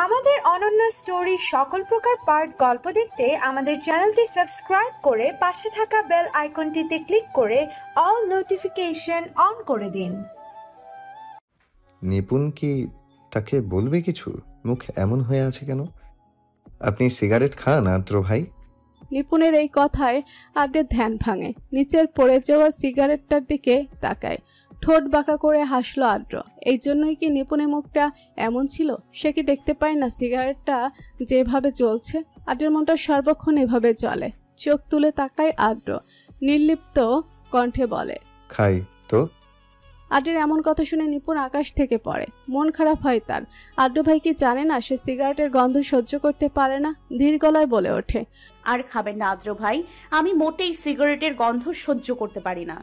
আমাদের অনন্য স্টোরি সকল প্রকার পার্ট গল্প দেখতে আমাদের চ্যানেলটি সাবস্ক্রাইব করে পাশে থাকা বেল আইকনটিতে ক্লিক করে অল নোটিফিকেশন অন করে দিন। নিপুণ কি তাকে বলবে কিছু? মুখ এমন হয়ে আছে কেন? আপনি সিগারেট খান আদ্র ভাই? নিপুণের এই কথায় আদ্রের ধ্যান ভাঙে। নিচের পড়ে যাওয়া সিগারেটটার দিকে তাকায়। ঠোঁট বাঁকা করে হাসলো আদ্র। এই জন্যই কি নিপুণের মুখটা এমন ছিল? সে কি দেখতে পায় না সিগারেটটা যেভাবে জ্বলছে? আদ্রের মনটা সর্বক্ষণ এভাবে জ্বলে। চোখ তুলে তাকায় আদ্র, নির্লিপ্ত কণ্ঠে বলে, খাই তো। আদ্রের এমন কথা শুনে নিপুণ আকাশ থেকে পড়ে। মন খারাপ হয় তার। আদ্র ভাই কি জানে না সে সিগারেটের গন্ধ সহ্য করতে পারে না? ধীর গলায় বলে ওঠে, আর খাবেন না আদ্র ভাই, আমি মোটেই সিগারেটের গন্ধ সহ্য করতে পারি না।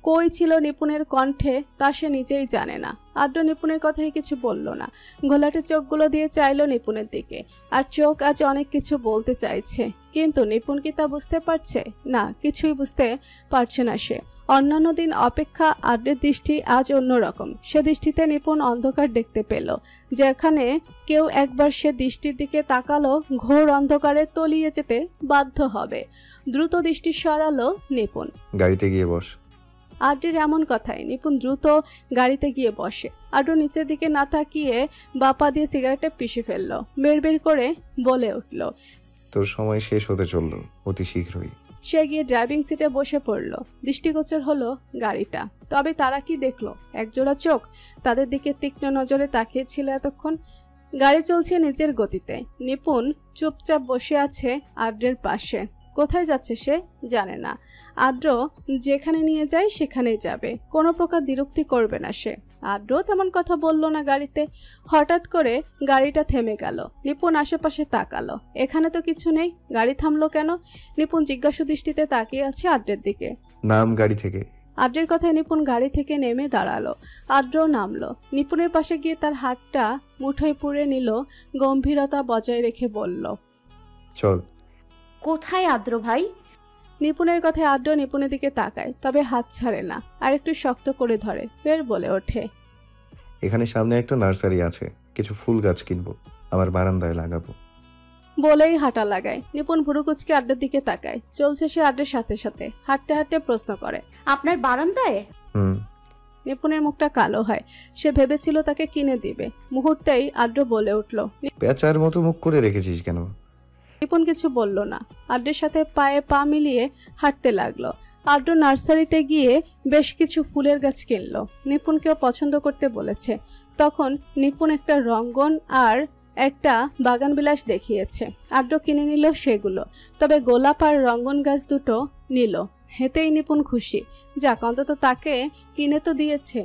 কই ছিল নিপুণের কণ্ঠে তা সে নিজেই জানে না। আদ্র নিপুণের কথায় কিছু বলল না। ঘোলাটে চোখগুলো দিয়ে চাইল নিপুণের দিকে। আর চোখ আজ অনেক কিছু বলতে চাইছে, কিন্তু নিপুণ কি তা বুঝতে পারছে? না, কিছুই বুঝতে পারছে না সে। অন্যান্য দিন অপেক্ষা আদ্রের দৃষ্টি আজ অন্যরকম। সে দৃষ্টিতে নিপুণ অন্ধকার দেখতে পেল। যেখানে কেউ একবার সে দৃষ্টির দিকে তাকালো, ঘোর অন্ধকারে তলিয়ে যেতে বাধ্য হবে। দ্রুত দৃষ্টি সরালো নিপুণ। গাড়িতে গিয়ে বস। আদ্রের এমন কথায় নিপুণ দ্রুত গাড়িতে গিয়ে বসে। আদ্র নিচের দিকে না তাকিয়ে বাপা দিয়ে সিগারেটটা পিষে ফেললো। বের করে বলে উঠল, তোর সময় শেষ হতে চলল অতি শীঘ্রই। সে গিয়ে ড্রাইভিং সিটে বসে পড়ল। দৃষ্টিগোচর হলো গাড়িটা। তবে তারা কি দেখলো? একজোড়া চোখ তাদের দিকে তীক্ষ্ণ নজরে তাকিয়েছিল এতক্ষণ। গাড়ি চলছে নিজের গতিতে। নিপুণ চুপচাপ বসে আছে আদ্রের পাশে। কোথায় যাচ্ছে সে জানে না। আদ্র যেখানে নিয়ে যায় সেখানেই যাবে। কোনো প্রকার বিরক্তি করবে না সে। আদ্র তেমন কথা বলল না গাড়িতে। হঠাৎ করে গাড়িটা থেমে গেল। নিপুণ আশেপাশে তাকালো। এখানে তো কিছু নেই, গাড়ি থামলো কেন? নিপুণ জিজ্ঞাসু দৃষ্টিতে তাকিয়ে আছে আদ্রের দিকে। নাম গাড়ি থেকে। আদ্রের কথায় নিপুণ গাড়ি থেকে নেমে দাঁড়ালো। আদ্রও নামলো। নিপুণের পাশে গিয়ে তার হাতটা মুঠোয় পুরে নিল। গম্ভীরতা বজায় রেখে বলল, চল। কোথায় আদ্র ভাই? নিপুণের কথায় আদ্র নিপুণের দিকে তাকায়, তবে হাত ছাড়ে না, আর একটু শক্ত করে ধরে। ফের বলে ওঠে, এখানে সামনে একটা নার্সারি আছে, কিছু ফুল গাছ কিনবো, আমার বারান্দায় লাগাবো। বলেই হাঁটা লাগায়। নিপুণ ভুরু কুচকে আদ্রের দিকে তাকায়। চলছে সে আদ্রের সাথে সাথে। হাঁটতে হাঁটতে প্রশ্ন করে, আপনার বারান্দায়? নিপুণের মুখটা কালো হয়। সে ভেবেছিল তাকে কিনে দিবে। মুহূর্তেই আদ্র বলে উঠল, পেঁচার মতো মুখ করে রেখেছিস কেন? নিপুণ কিছু বলল না। আদ্রের সাথে পায়ে পা মিলিয়ে হাঁটতে লাগলো। আদ্র নার্সারিতে গিয়ে বেশ কিছু ফুলের গাছ কিনলো। নিপুণকেও পছন্দ করতে বলেছে। তখন নিপুণ একটা রঙ্গন আর একটা বাগান বিলাস দেখিয়েছে। আদ্র কিনে নিল সেগুলো। তবে গোলাপ আর রঙ্গন গাছ দুটো নিল। হেতেই নিপুণ খুশি। যাক, অন্তত তাকে কিনে তো দিয়েছে।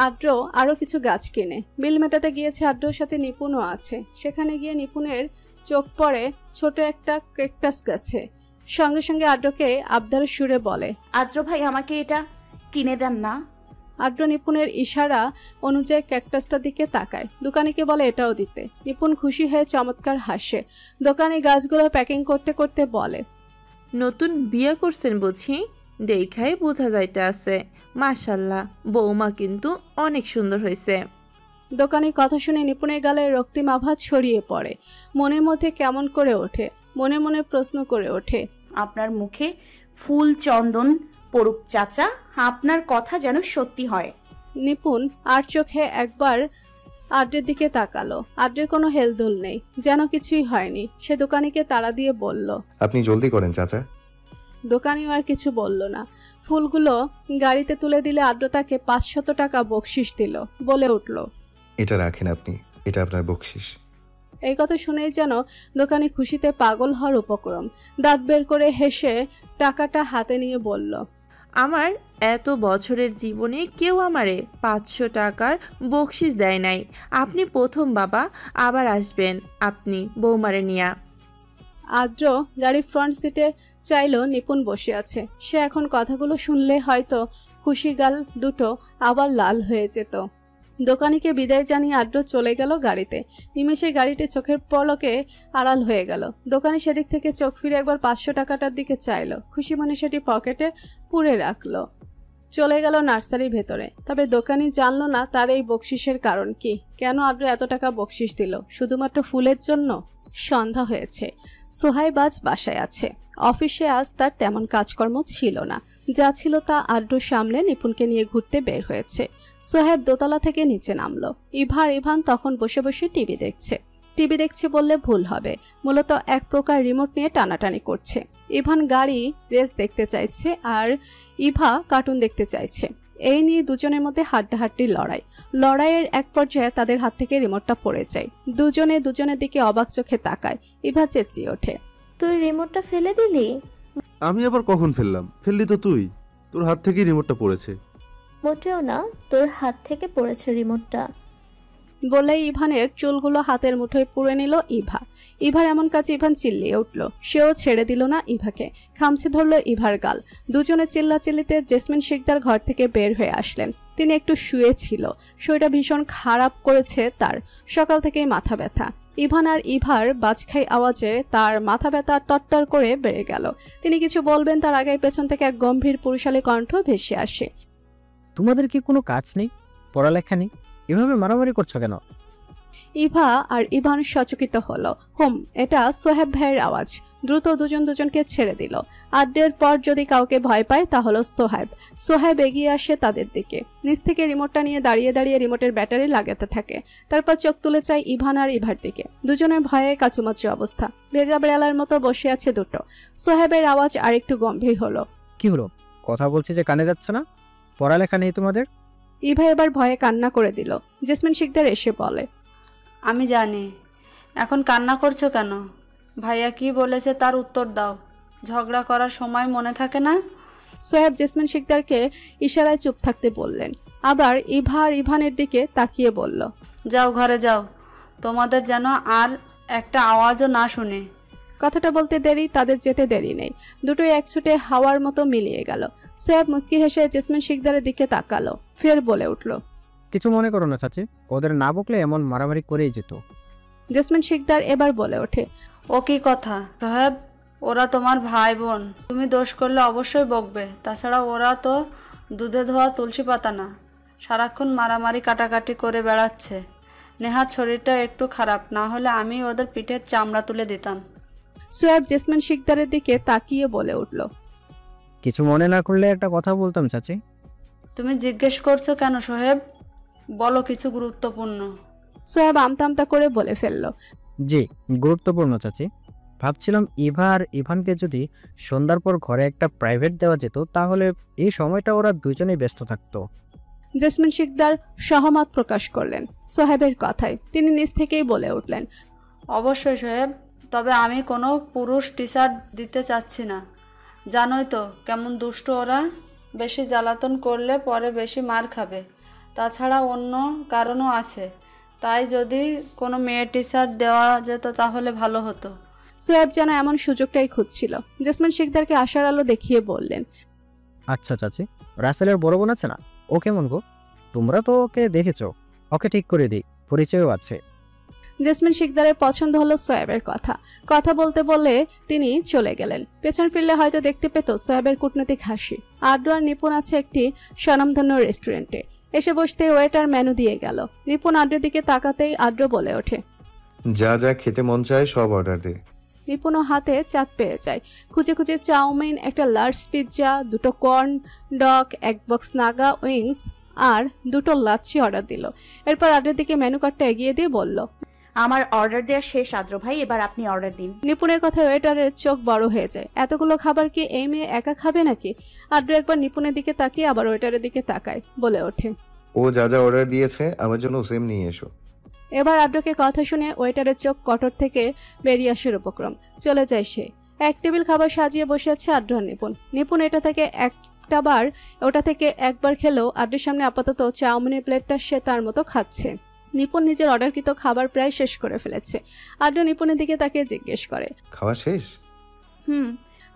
আদ্র আরো কিছু গাছ কিনে বিল মেটাতে গিয়েছে। আদ্রর সাথে নিপুণও আছে। সেখানে গিয়ে নিপুণের চোখ পড়ে ছোট একটা ক্যাকটাস গাছে। সঙ্গে সঙ্গে আদ্রকে আবদারের সুরে বলে, আদ্র ভাই, আমাকে এটা কিনে দেন না? আদ্র নিপুণের ইশারা অনুযায়ী ক্যাকটাসটার দিকে তাকায়। দোকানিকে বলে এটাও দিতে। নিপুণ খুশি হয়ে চমৎকার হাসে। দোকানি গাছগুলো প্যাকিং করতে করতে বলে, নতুন বিয়ে করছেন বুঝি? দেখাই বোঝা যাইতে আছে। মাশাল্লাহ, বৌমা কিন্তু অনেক সুন্দর হয়েছে। দোকানির কথা শুনে নিপুণের গালে রক্তিম আভাত ছড়িয়ে পড়ে। মনের মধ্যে কেমন করে ওঠে। মনে মনে প্রশ্ন করে ওঠে, আপনার মুখে ফুল চন্দন পড়ুক চাচা, আপনার কথা যেন সত্যি হয়। নিপুণ আর চোখে একবার আদ্রের দিকে তাকালো। আদ্রের কোনো হেলদোল নেই, যেন কিছুই হয়নি। সে দোকানিকে তাড়া দিয়ে বলল, আপনি জলদি করেন চাচা। দোকানিও আর কিছু বলল না। ফুলগুলো গাড়িতে তুলে দিলে আদ্র তাকে 500 টাকা বকশিশ দিল। বলে উঠল, এটা রাখেন আপনি, এটা আপনার বকশিশ। এই কথা শুনেই যেন দোকানি খুশিতে পাগল হওয়ার উপক্রম। দাঁত বের করে হেসে টাকাটা হাতে নিয়ে বলল, আমার এত বছরের জীবনে কেউ আমারে 500 টাকার বকশিস দেয় নাই। আপনি প্রথম বাবা, আবার আসবেন আপনি বৌমারে নিয়া। আদ্র গাড়ির ফ্রন্ট সিটে চাইলো। নিপুণ বসে আছে। সে এখন কথাগুলো শুনলে হয়তো খুশি গাল দুটো আবার লাল হয়ে যেত। দোকানিকে বিদায় জানিয়ে আদ্র চলে গেল গাড়িতে। নিমেষে গাড়িটি চোখের পলকে আড়াল হয়ে গেল। দোকানি সেদিক থেকে চোখ ফিরে একবার 500 টাকাটার দিকে চাইলো। খুশি মনে সেটি পকেটে পুরে রাখলো। চলে গেল নার্সারির ভেতরে। তবে দোকানি জানলো না তার এই বকশিসের কারণ কি, কেন আদ্র এত টাকা বকশিস দিল, শুধুমাত্র ফুলের জন্য। সন্ধ্যা হয়েছে, সোহাইব আজ বাসায় আছে। অফিসে আজ তার তেমন কাজকর্ম ছিল না, যা ছিল তা আদ্র সামলে নিপুণকে নিয়ে ঘুরতে বের হয়েছে। সোহেব দোতলা থেকে নিচে নামলো। ইভা আর ইভান তখন বসে বসে টিভি দেখছে বললে ভুল হবে, মূলত এক প্রকার রিমোট নিয়ে টানাটানি করছে। ইভান গাড়ি রেস দেখতে চাইছে আর ইভা কার্টুন দেখতে চাইছে। এই নিয়ে দুজনের মধ্যে হাড্ডাহাড্ডির লড়াইয়ের এক পর্যায়ে তাদের হাত থেকে রিমোটটা পড়ে যায়। দুজনের দিকে অবাক চোখে তাকায়। ইভা চেঁচিয়ে ওঠে, তুই রিমোটটা ফেলে দিলি? আমি আবার কখন ফেললাম? ফেললি তো তুই, তোর হাত থেকেই রিমোটটা পড়েছে। মোটেও না, তোর হাত থেকে পড়েছে রিমোটটা। বলে ইভানের চুলগুলো হাতের মুঠোয় পুড়ে নিল ইভার এমন কাছে ইভান চিল্লিয়ে উঠল। সেও ছেড়ে দিল না ইভাকে, খামছে ধরল ইভার গাল। দুজনে চিল্লাচিল্লিতে জেসমিন শিকদার ঘর থেকে বের হয়ে আসলেন। তিনি একটু শুয়েছিল, শরীরটা ভীষণ খারাপ করেছে তার, সকাল থেকেই মাথা ব্যথা। ইভান আর ইভার বাজখাই আওয়াজে তার মাথা ব্যথা তরতর করে বেড়ে গেল। তিনি কিছু বলবেন তার আগে পেছন থেকে এক গম্ভীর পুরুষালী কণ্ঠ ভেসে আসে, তোমাদের কি কোনো কাজ নেই, পড়ালেখা নেই, এভাবে মারামারি করছো কেন? ইভা আর ইভান সচকিত হলো। এটা সোহেব ভাইয়ের আওয়াজ। দ্রুত দুজনকে ছেড়ে দিল। আড্ডের পর যদি কাউকে ভয় পায় তা হলো সোহেব এগিয়ে আসে তাদের দিকে। নিচ থেকে রিমোটটা নিয়ে দাঁড়িয়ে রিমোটের ব্যাটারি লাগাতে থাকে। তারপর চোখ তুলে চায় ইভান আর ইভার দিকে। দুজনের ভয়ে কাচুমাচু অবস্থা, ভেজা বেড়ালার মতো বসে আছে দুটো। সোহেবের আওয়াজ আরেকটু গম্ভীর হলো, কি হলো? কথা বলছি যে কানে যাচ্ছে না? পড়ালেখা নেই তোমাদের? ইভা এবার ভয়ে কান্না করে দিল। জেসমিন শিকদার এসে বলে, আমি জানি, এখন কান্না করছো কেন? ভাইয়া কি বলেছে তার উত্তর দাও, ঝগড়া করার সময় মনে থাকে না? সোহেব জেসমিন শিকদারকে ইশারায় চুপ থাকতে বললেন। আবার ইভা আর ইভানের দিকে তাকিয়ে বলল, যাও ঘরে যাও, তোমাদের যেন আর একটা আওয়াজও না শুনে। কথাটা বলতে দেরি, তাদের যেতে দেরি নেই। দুটোই এক ছুটে হাওয়ার মতো মিলিয়ে গেল। সোহেব মুস্কি হেসে জেসমিন শিকদারের দিকে তাকালো, ফের বলে উঠল, কিছু মনে করো না চাচি, ওদের না বকলে এমন মারামারি করেই যেত। জেসমিন শিকদার এবার বলে ওঠে, ও কি কথা সোহেব, ওরা তোমার ভাই বোন, তুমি দোষ করলে অবশ্যই বকবে। তাছাড়া ওরা তো দুধে ধোয়া তুলসী পাতা না, সারাক্ষণ মারামারি কাটাকাটি করে বেড়াচ্ছে। নেহাত শরীরটা একটু খারাপ, না হলে আমি ওদের পিঠের চামড়া তুলে দিতাম। সোহেব জেসমিন শিকদারের দিকে তাকিয়ে বলে উঠল, কিছু মনে না করলে একটা কথা বলতাম চাচি। তুমি জিজ্ঞেস করছো কেন সোহেব? বলো কিছু গুরুত্বপূর্ণ। সোহেব আমতা করে বলে ফেলল, জি গুরুত্বপূর্ণ চাচি। ভাবছিলাম ইভা আর ইভানকে যদি সন্ধ্যার পর ঘরে একটা প্রাইভেট দেওয়া যেত, তাহলে এই সময়টা ওরা দুজনেই ব্যস্ত থাকতো। জেসমিন শিকদার সহমত প্রকাশ করলেন সোহেবের কথায়। তিনি নিজ থেকেই বলে উঠলেন, অবশ্যই সোহেব, তবে আমি কোনো পুরুষ টিচার দিতে চাচ্ছি না। জানোই তো কেমন দুষ্ট ওরা, বেশি জ্বালাতন করলে পরে বেশি মার খাবে। তাছাড়া অন্য কারণও আছে, তাই যদি কোনো মেয়ে টিচার দেওয়া যেত তাহলে ভালো হতো। সোহেব যেন এমন সুযোগটাই খুঁজছিল। জেসমিন শিকদারকে আশার আলো দেখিয়ে বললেন, আচ্ছা চাচি, রাসেলের বড় বোন আছে না, ও কেমন গো? তোমরা তো ওকে দেখেছো, ওকে ঠিক করে দিই, পরিচয়ও আছে। জেসমিন শিকদারের পছন্দ হলো সোহেবের কথা বলতে বলে তিনি চলে গেলেন। পেছন ফিরলে হয়তো দেখতে পেত সোহেবের কূটনৈতিক হাসি। আদ্র আর নিপুণ আছে একটি স্বনামধন্য রেস্টুরেন্টে। এসে বসতে ওয়েটার মেনু দিয়ে গেল। নিপুণ আদ্রের দিকে তাকাতেই আদ্র বলে ওঠে, যা যা খেতে মন চায় সব অর্ডার দে। নিপুণও হাতে চাঁদ পেয়ে যায়। খুঁজে চাউমিন, একটা লার্জ পিৎজা, দুটো কর্ন ডগ, এক বক্স নাগা উইংস আর দুটো লাচ্ছি অর্ডার দিল। এরপর আদ্রের দিকে মেনু কার্ডটা এগিয়ে দিয়ে বলল, আমার অর্ডার দেওয়া শেষ আদ্র ভাই, এবার আপনি অর্ডার দিন। নিপুণের কথায় ওয়েটারের চোখ বড় হয়ে যায়। এতগুলো খাবার কি এই মেয়ে একা খাবে নাকি? আদ্র একবার নিপুণের দিকে তাকিয়ে আবার ওয়েটারের দিকে তাকায়, বলে ওঠে, ও যা যা অর্ডার দিয়েছে আমার জন্য সেম নিয়ে এসো। এবার আদ্রকে কথা শুনে ওয়েটারের চোখ কটর থেকে বেরিয়ে আসার উপক্রম। চলে যায় সে। এক টেবিল খাবার সাজিয়ে বসে আছে আদ্র আর নিপুণ এটা থেকে ওটা থেকে একবার খেলেও আদ্রের সামনে আপাতত চাউমিনের প্লেটটা সে তার মতো খাচ্ছে। নিপুণ নিজের অর্ডারকৃত খাবার প্রায় শেষ করে ফেলেছে। আদ্র নিপুণের দিকে তাকে জিজ্ঞেস করে, খাওয়া শেষ?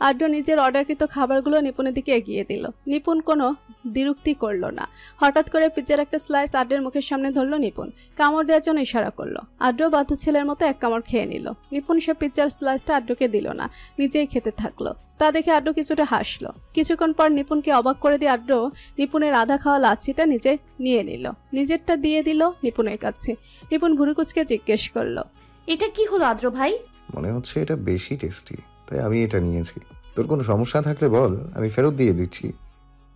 আদ্র নিজের অর্ডারকৃত খাবারগুলো নিপুণের দিকে এগিয়ে দিল। নিপুণ কোনো দ্বিরুক্তি করলো না। হঠাৎ করে পিৎজার একটা স্লাইস আদ্রের মুখের সামনে ধরলো নিপুণ। কামড় দেওয়ার জন্য ইশারা করলো। আদ্র বাধ্য ছেলের মতো এক কামড় খেয়ে নিল। নিপুণ সে পিৎজার স্লাইসটা আদ্রকে দিল না, নিজেই খেতে থাকলো। তা দেখে আদ্র কিছুটা হাসলো। কিছুক্ষণ পর নিপুণকে অবাক করে দিয়ে আদ্র নিপুণের আধা খাওয়া লাচ্ছিটা নিজে নিয়ে নিল, নিজেরটা দিয়ে দিল নিপুণের কাছে। নিপুণ ভুরুকুচকে জিজ্ঞেস করলো, এটা কি হলো আদ্র ভাই? মনে হচ্ছে এটা বেশি টেস্টি, তাই আমি এটা নিয়েছি। তোর কোনো সমস্যা থাকলে বল, আমি ফেরত দিয়ে দিচ্ছি।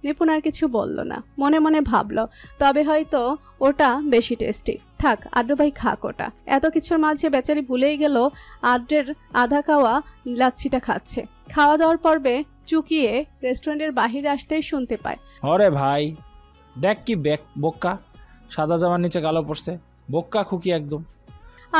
নিপুণ আর কিছু বলল না, মনে মনে ভাবলো তবে হয়তো ওটা বেশি টেস্টি। থাক, আদ্র ভাই খাক ওটা। এত কিছুর মাঝে বেচারি ভুলেই গেল আদ্রের আধা খাওয়া লাচ্ছিটা খাচ্ছে। খাওয়া দাওয়ার পর্বে চুকিয়ে রেস্টুরেন্টের বাহিরে আসতেই শুনতে পায়, ওরে ভাই দেখ কি বোক্কা, সাদা জামার নিচে কালো পড়ছে, বোক্কা খুকি একদম।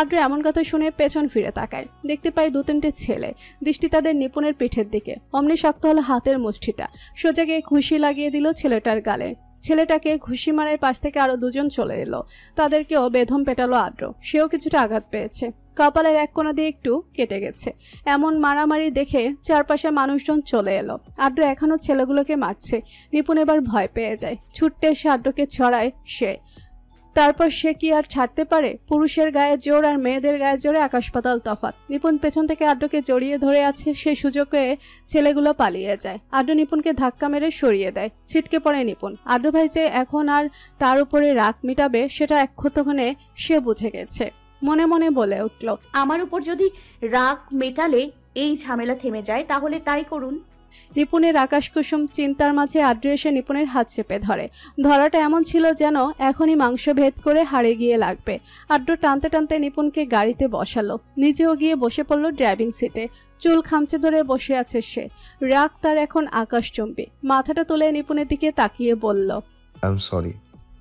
আদ্র এমন কথা শুনে পেছন ফিরে তাকায়, দেখতে পায় 2-3টে ছেলে। দৃষ্টি তাদের নিপুণের পিঠের দিকে। অমনি শক্ত হলো হাতের মুষ্টিটা, সোজা গিয়ে ঘুষি লাগিয়ে দিল ছেলেটার গালে। ছেলেটাকে ঘুষি মারার পাশ থেকে আরো 2জন চলে এলো, তাদেরকেও বেধম পেটালো আদ্র। সেও কিছুটা আঘাত পেয়েছে, কপালের এক কোণা দিয়ে একটু কেটে গেছে। এমন মারামারি দেখে চারপাশে মানুষজন চলে এলো। আদ্র এখনো ছেলেগুলোকে মারছে। নিপুণ এবার ভয় পেয়ে যায়, ছুটতে এসে আদ্রকে ছড়ায় সে। তারপর সে কি আর ছাড়তে পারে? পুরুষের গায়ে জোর আর মেয়েদের গায়ে জোরে আকাশ পাতাল তফাৎ। নিপুণ পেছন থেকে আদ্রকে জড়িয়ে ধরে আছে, সে সুযোগে ছেলেগুলো পালিয়ে যায়। আদ্র নিপুণকে ধাক্কা মেরে সরিয়ে দেয়, ছিটকে পড়ে নিপুণ। আদ্র ভাই যে এখন আর তার উপরে রাগ মিটাবে সেটা এক্ষণে সে বুঝে গেছে। মনে মনে বলে উঠল, আমার উপর যদি রাগ মেটালে এই ঝামেলা থেমে যায় তাহলে তাই করুন। নিপুণের আকাশকুসুম চিন্তার মাঝে আদ্র এসে নিপুণের হাত চেপে ধরে। ধরাটা এমন ছিল যেন এখনই মাংস ভেদ করে হাড়ে গিয়ে লাগবে। আদ্র টানতে টানতে নিপুণকে গাড়িতে বসালো, নিজেও গিয়ে বসে পড়লো ড্রাইভিং সিটে। চুল খামচে ধরে বসে আছে সে, রাগ তার এখন আকাশচুম্বী। মাথাটা তুলে নিপুণের দিকে তাকিয়ে বলল, আই এম সরি।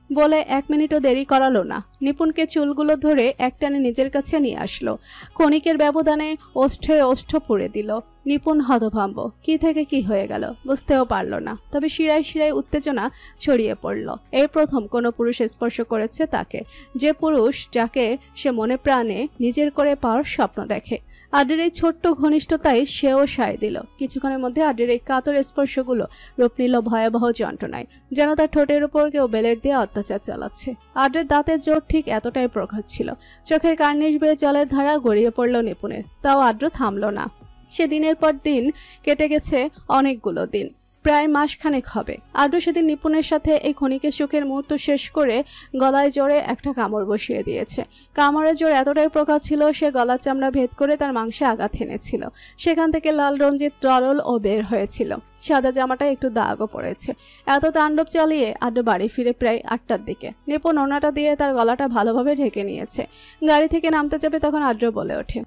বলে 1 মিনিটও দেরি করালো না, নিপুণকে চুলগুলো ধরে একটানে নিজের কাছে নিয়ে আসলো। ক্ষণিকের ব্যবধানে ওষ্ঠে ওষ্ঠ পুড়ে দিল। নিপুণ হতভম্ব, কি থেকে কি হয়ে গেল বুঝতেও পারল না। তবে শিরায় শিরায় উত্তেজনা ছড়িয়ে পড়ল। এই প্রথম কোনো পুরুষ স্পর্শ করেছে তাকে, যে পুরুষ যাকে সে মনে প্রাণে নিজের করে পাওয়ার স্বপ্ন দেখে। আদ্রের এই ছোট্ট ঘনিষ্ঠতায় সেও সায় দিল। কিছুক্ষণের মধ্যে আদ্রের এই কাতর স্পর্শগুলো রূপ নিল ভয়াবহ যন্ত্রণায়, যেন তার ঠোঁটের উপর কেউ বেলেট দিয়ে অত্যাচার চালাচ্ছে। আদ্রের দাঁতের জোর ঠিক এতটাই প্রখর ছিল। চোখের কার্নিশ বেয়ে জলের ধারা গড়িয়ে পড়ল নিপুণের, তাও আদ্র থামল না। সে দিনের পর দিন কেটে গেছে, অনেকগুলো দিন, প্রায় মাসখানেক হবে। আদ্র সেদিন নিপুণের সাথে এই ক্ষণিকের সুখের মুহূর্ত শেষ করে গলায় জোরে একটা কামড় বসিয়ে দিয়েছে। কামড়ের জোর এতটাই প্রখর ছিল, সে গলার চামড়া ভেদ করে তার মাংসে আঘাত এনেছিল। সেখান থেকে লাল রঞ্জিত তরল ও বের হয়েছিল। সাদা জামাটা একটু দাগও পড়েছে। এত তাণ্ডব চালিয়ে আদ্র বাড়ি ফিরে প্রায় 8টার দিকে। নিপুণ ওনাটা দিয়ে তার গলাটা ভালোভাবে ঢেকে নিয়েছে। গাড়ি থেকে নামতে যাবে তখন আদ্র বলে ওঠে,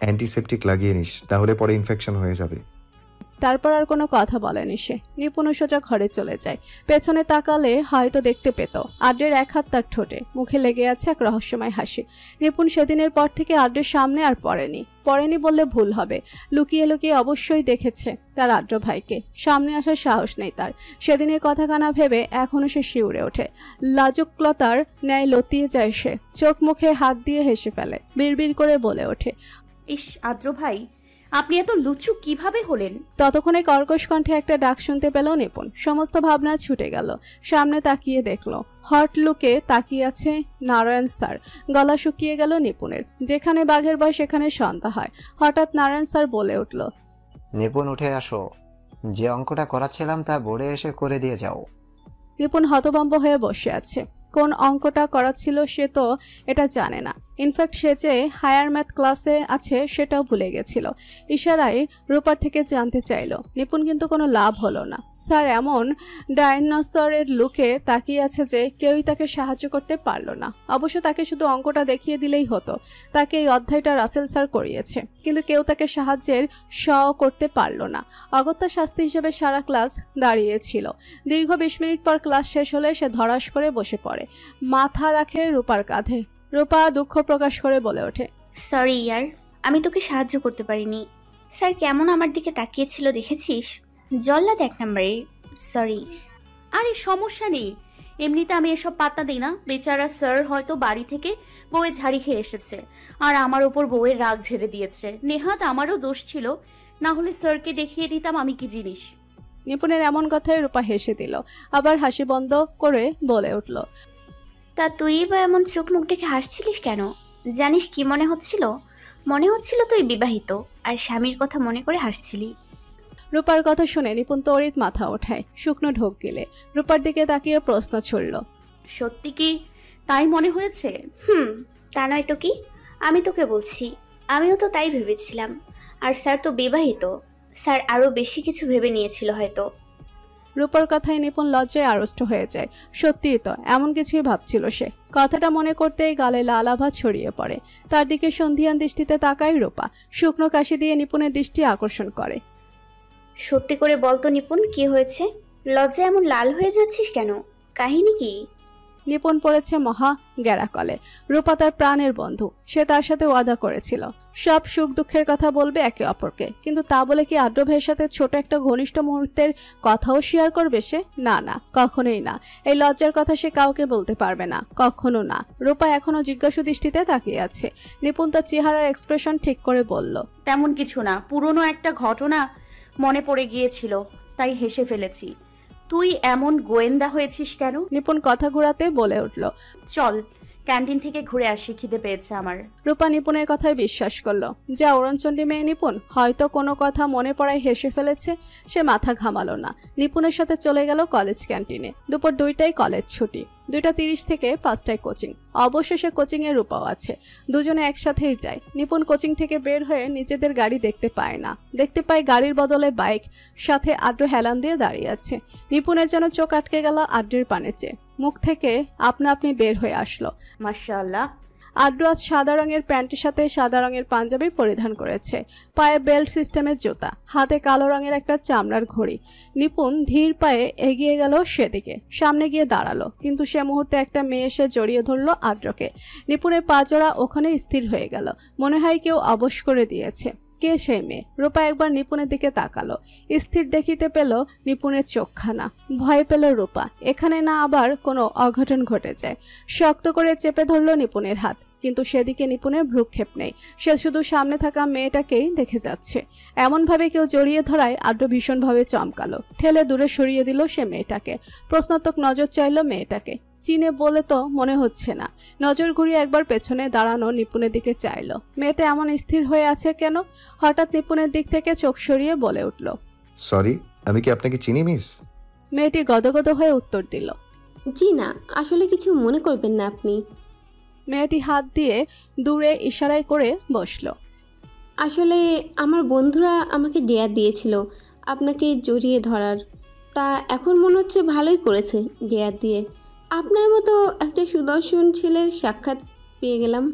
অ্যান্টিসেপটিক লাগিয়ে নিস, তাহলে পরে ইনফেকশন হয়ে যাবে। তারপর আর কোনো কথা বলেনি সে। নিপুণ সোজা ঘরে চলে যায়। পেছনে তাকালে হয়তো দেখতে পেত আদ্রের এক হাত তার ঠোঁটে, মুখে লেগে আছে এক রহস্যময় হাসি। নিপুণ সেদিনের পর থেকে আদ্রের সামনে আর পড়েনি বললে ভুল হবে। লুকিয়ে লুকিয়ে অবশ্যই দেখেছে তার আদ্র ভাইকে। সামনে আসার সাহস নেই তার। সেদিনের কথাখানা ভেবে এখনো সে শিউরে ওঠে। লাজুকলতার ন্যায় লতিয়ে যায় সে। চোখ মুখে হাত দিয়ে হেসে ফেলে, বিড়বিড় করে বলে ওঠে, ইস আদ্র ভাই, আপনি এত লুচু কিভাবে হলেন? ততক্ষণে কর্কশ কণ্ঠে একটা ডাক শুনতে পেল নিপুণ। সমস্ত ভাবনা ছুটে গেল। সামনে তাকিয়ে দেখলো হট লুকে তাকিয়ে আছে নারায়ণ স্যার। গলা শুকিয়ে গেল নিপুণের। যেখানে বাঘের ভয় সেখানে সন্ধ্যা হয়। হঠাৎ নারায়ণ স্যার বলে উঠল, নিপুণ উঠে আসো, যে অঙ্কটা করাচ্ছিলাম তা বোর্ডে এসে করে দিয়ে যাও। নিপুণ হতভম্ব হয়ে বসে আছে। কোন অঙ্কটা করাচ্ছিল সে তো এটা জানে না। ইনফ্যাক্ট সে যে হায়ার ম্যাথ ক্লাসে আছে সেটাও ভুলে গেছিল। ইশারায় রূপার থেকে জানতে চাইল। নিপুণ কিন্তু কোনো লাভ হলো না। স্যার এমন ডাইনোসরের লুকে তাকিয়ে আছে যে কেউই তাকে সাহায্য করতে পারল না। অবশ্য তাকে শুধু অঙ্কটা দেখিয়ে দিলেই হতো। তাকে এই অধ্যায়টা রাসেল স্যার করিয়েছে, কিন্তু কেউ তাকে সাহায্যের করতে পারল না। অগত্যা শাস্তি হিসেবে সারা ক্লাস দাঁড়িয়েছিল। দীর্ঘ 20 মিনিট পর ক্লাস শেষ হলে সে ধরাস করে বসে পড়ে, মাথা রাখে রূপার কাঁধে। রূপা দুঃখ প্রকাশ করে বলে ওঠে, সরি ইয়ার, আমি তোকে সাহায্য করতে পারিনি। স্যার কেমন আমার দিকে তাকিয়েছিল দেখেছিস? জল্লাদ 1 নম্বরে। সরি। আরে সমস্যা নেই, এমনিতে আমি এসব পাত্তা দিই না। বেচারা স্যার হয়তো বাড়ি থেকে বউয়ের ঝাড়ি খেয়ে এসেছে আর আমার ওপর বউয়ের রাগ ঝেড়ে দিয়েছে। নেহাত আমারও দোষ ছিল, না হলে স্যারকে দেখিয়ে দিতাম আমি কি জিনিস। নিপুণের এমন কথায় রূপা হেসে দিল, আবার হাসি বন্ধ করে বলে উঠল, তা তুই বা এমন চোখ মুখ দেখে হাসছিলিস কেন? জানিস কি মনে হচ্ছিল? মনে হচ্ছিল তুই বিবাহিত আর স্বামীর কথা মনে করে হাসছিলি। রূপার কথা শুনে নিপুণ তড়িৎ মাথা ওঠায়, শুকনো ঢোক গেলে রূপার দিকে তাকিয়ে প্রশ্ন ছুড়ল। সত্যি কি তাই মনে হয়েছে? তা নয় তো কি, আমি তোকে বলছি, আমিও তো তাই ভেবেছিলাম। আর স্যার তো বিবাহিত, স্যার আরো বেশি কিছু ভেবে নিয়েছিল হয়তো। রূপার কথায় নিপুণ লজ্জায় আড়ষ্ট হয়ে যায়। সত্যিই তো এমন কিছুই ভাবছিল সে। কথাটা মনে করতেই গালে লাল আভা ছড়িয়ে পড়ে। তার দিকে সন্ধিয়ান দৃষ্টিতে তাকায় রূপা। শুকনো কাশি দিয়ে নিপুণের দৃষ্টি আকর্ষণ করে। সত্যি করে বলতো নিপুণ, কি হয়েছে? লজ্জায় এমন লাল হয়ে যাচ্ছিস কেন? কাহিনী কি? নিপুণ পড়েছে মহা গ্যারাকলে। রূপা তার প্রাণের বন্ধু, সে তার সাথে ওয়াদা করেছিল সব সুখ দুঃখের কথা বলবে একে অপরকে, কিন্তু তা বলে কি আদ্র ভাইয়ের সাথে ছোট একটা ঘনিষ্ঠ মুহূর্তের কথাও শেয়ার করবে সে? না না, কখনোই না। এই লজ্জার কথা সে কাউকে বলতে পারবে না, কখনো না। রূপা এখনো জিজ্ঞাসু দৃষ্টিতে তাকিয়ে আছে। নিপুণ তার চেহারার এক্সপ্রেশন ঠিক করে বলল, তেমন কিছু না, পুরনো একটা ঘটনা মনে পড়ে গিয়েছিল তাই হেসে ফেলেছি। তুই এমন গোয়েন্দা হয়েছিস কেন? নিপুণ কথা ঘুরাতে বলে উঠল, চল ক্যান্টিন থেকে ঘুরে আসি, খিদে পেয়েছে আমার। রূপা নিপুণের কথায় বিশ্বাস করলো। যা ওরণচণ্ডী মেয়ে নিপুণ, হয়তো কোনো কথা মনে পড়ায় হেসে ফেলেছে। সে মাথা ঘামালো না, নিপুণের সাথে চলে গেল কলেজ ক্যান্টিনে। দুপুর 2টায় কলেজ ছুটি, 2:30 থেকে 5টায় কোচিং। অবশেষে কোচিং এ রূপাও আছে, দুজনে একসাথেই যায়। নিপুণ কোচিং থেকে বের হয়ে নিজেদের গাড়ি দেখতে পায় না, দেখতে পায় গাড়ির বদলে বাইক, সাথে আদ্র হেলান দিয়ে দাঁড়িয়ে আছে। নিপুণের যেন চোখ আটকে গেল আদ্রের পানে চেয়ে, মুখ থেকে আপনা আপনি বের হয়ে আসলো, মাশাআল্লাহ। আদ্র আজ সাদা রঙের প্যান্টের সাথে সাদা রঙের পাঞ্জাবি পরিধান করেছে, পায়ে বেল্ট সিস্টেমের জুতা, হাতে কালো রঙের একটা চামড়ার ঘড়ি। নিপুণ ধীর পায়ে এগিয়ে গেল সেদিকে, সামনে গিয়ে দাঁড়ালো, কিন্তু সে মুহূর্তে একটা মেয়ে এসে জড়িয়ে ধরলো আদ্রকে। নিপুণের পা জোড়া ওখানে স্থির হয়ে গেল, মনে হয় কেউ অবশ করে দিয়েছে। কে সেই মেয়ে? রূপা একবার নিপুণের দিকে তাকালো, স্থির দেখিতে পেল নিপুণের চোখখানা। ভয় পেল রূপা, এখানে না আবার কোনো অঘটন ঘটে যায়। শক্ত করে চেপে ধরল নিপুণের হাত, কিন্তু সেদিকে নিপুণের ভ্রুক্ষেপ নেই। সে শুধু সামনে থাকা মেয়েটাকেই দেখে যাচ্ছে। এমনভাবে কেউ জড়িয়ে ধরায় আদ্র ভীষণভাবে চমকালো, ঠেলে দূরে সরিয়ে দিল সে মেয়েটাকে। প্রশ্নাত্মক নজর চাইল মেয়েটাকে, চিনে বলে তো মনে হচ্ছে না। নজর ঘুরিয়ে একবার পেছনে দাঁড়ানো নিপুণের দিকে চাইল। মেয়েটা এমন স্থির হয়ে আছে কেন? হঠাৎ নিপুণের দিক থেকে চোখ সরিয়ে বলে উঠল, সরি, আমি কি আপনাকে চিনি মিস? মেয়েটি গদগদ হয়ে উত্তর দিল, জি না, আসলে কিছু মনে করবেন না আপনি। মেয়েটি হাত দিয়ে দূরে ইশারায় করে বসলো। আসলে আমার বন্ধুরা আমাকে ডেয়ার দিয়েছিল আপনাকে জড়িয়ে ধরার, তা এখন মনে হচ্ছে ভালোই করেছে ডেয়ার দিয়ে। আপনার মতো একটা সুদর্শন ছেলের সাক্ষাৎ পেয়ে গেলাম।